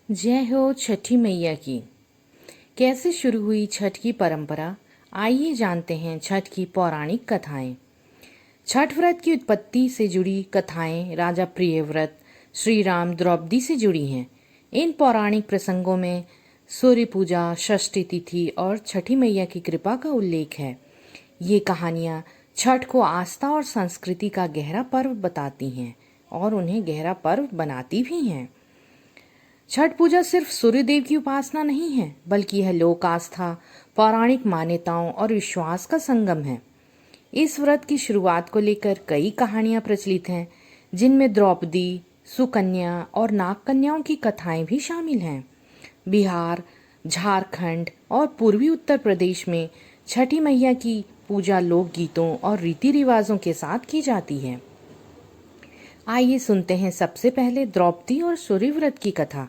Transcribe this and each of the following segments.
जय हो छठी मैया की। कैसे शुरू हुई छठ की परंपरा, आइए जानते हैं छठ की पौराणिक कथाएं। छठ व्रत की उत्पत्ति से जुड़ी कथाएं राजा प्रियव्रत, श्री राम, द्रौपदी से जुड़ी हैं। इन पौराणिक प्रसंगों में सूर्य पूजा, षष्ठी तिथि और छठी मैया की कृपा का उल्लेख है। ये कहानियाँ छठ को आस्था और संस्कृति का गहरा पर्व बताती हैं और उन्हें गहरा पर्व बनाती भी हैं। छठ पूजा सिर्फ सूर्य देव की उपासना नहीं है, बल्कि यह लोक आस्था, पौराणिक मान्यताओं और विश्वास का संगम है। इस व्रत की शुरुआत को लेकर कई कहानियां प्रचलित हैं, जिनमें द्रौपदी, सुकन्या और नाग कन्याओं की कथाएं भी शामिल हैं। बिहार, झारखंड और पूर्वी उत्तर प्रदेश में छठी मैया की पूजा लोकगीतों और रीति रिवाजों के साथ की जाती है। आइए सुनते हैं सबसे पहले द्रौपदी और सूर्य व्रत की कथा।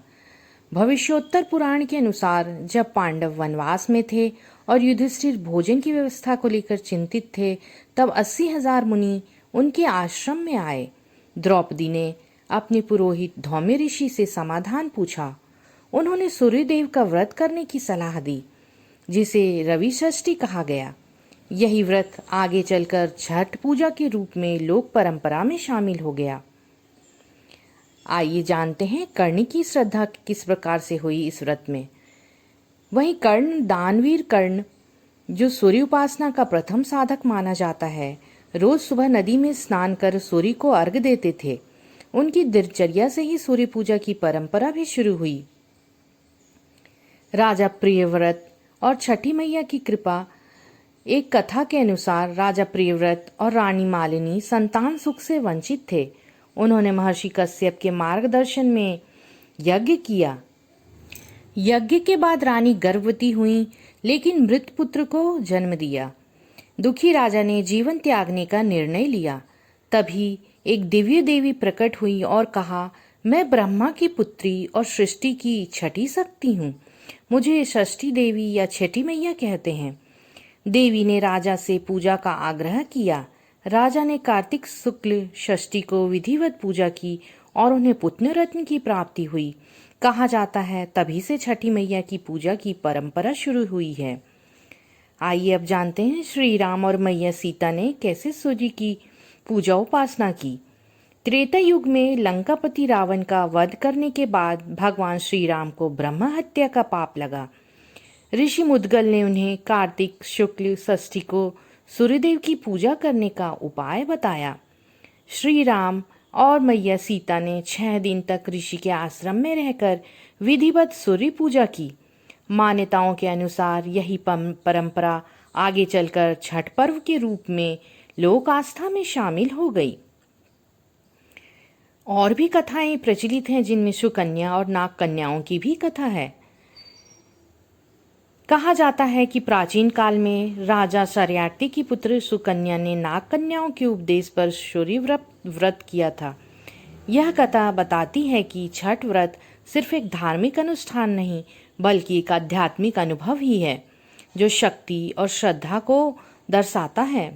भविष्योत्तर पुराण के अनुसार जब पांडव वनवास में थे और युधिष्ठिर भोजन की व्यवस्था को लेकर चिंतित थे, तब 80,000 मुनि उनके आश्रम में आए। द्रौपदी ने अपने पुरोहित धौम्य ऋषि से समाधान पूछा। उन्होंने सूर्यदेव का व्रत करने की सलाह दी, जिसे रवि षष्ठी कहा गया। यही व्रत आगे चलकर छठ पूजा के रूप में लोक परंपरा में शामिल हो गया। आइए जानते हैं कर्ण की श्रद्धा किस प्रकार से हुई इस व्रत में। वहीं कर्ण, दानवीर कर्ण, जो सूर्य उपासना का प्रथम साधक माना जाता है, रोज सुबह नदी में स्नान कर सूर्य को अर्घ्य देते थे। उनकी दिनचर्या से ही सूर्य पूजा की परंपरा भी शुरू हुई। राजा प्रियव्रत और छठी मैया की कृपा। एक कथा के अनुसार राजा प्रियव्रत और रानी मालिनी संतान सुख से वंचित थे। उन्होंने महर्षि कश्यप के मार्गदर्शन में यज्ञ किया। यज्ञ के बाद रानी गर्भवती हुई, लेकिन मृत पुत्र को जन्म दिया। दुखी राजा ने जीवन त्यागने का निर्णय लिया। तभी एक दिव्य देवी प्रकट हुई और कहा, मैं ब्रह्मा की पुत्री और सृष्टि की छठी शक्ति हूँ। मुझे षष्ठी देवी या छठी मैया कहते हैं। देवी ने राजा से पूजा का आग्रह किया। राजा ने कार्तिक शुक्ल षष्ठी को विधिवत पूजा की और उन्हें पुत्र रत्न की प्राप्ति हुई। कहा जाता है तभी से छठी मैया की पूजा की परंपरा शुरू हुई है। आइए अब जानते हैं श्री राम और मैया सीता ने कैसे सूर्य की पूजा उपासना की। त्रेता युग में लंकापति रावण का वध करने के बाद भगवान श्री राम को ब्रह्म हत्या का पाप लगा। ऋषि मुद्गल ने उन्हें कार्तिक शुक्ल षष्ठी को सूर्यदेव की पूजा करने का उपाय बताया। श्री राम और मैया सीता ने 6 दिन तक ऋषि के आश्रम में रहकर विधिवत सूर्य पूजा की। मान्यताओं के अनुसार यही परंपरा आगे चलकर छठ पर्व के रूप में लोक आस्था में शामिल हो गई। और भी कथाएं प्रचलित हैं, जिनमें सुकन्या और नाग कन्याओं की भी कथा है। कहा जाता है कि प्राचीन काल में राजा शर्याती की पुत्र सुकन्या ने नाग कन्याओं के उपदेश पर सूर्य व्रत किया था। यह कथा बताती है कि छठ व्रत सिर्फ एक धार्मिक अनुष्ठान नहीं, बल्कि एक आध्यात्मिक अनुभव ही है, जो शक्ति और श्रद्धा को दर्शाता है।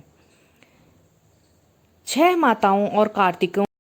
6 माताओं और कार्तिकों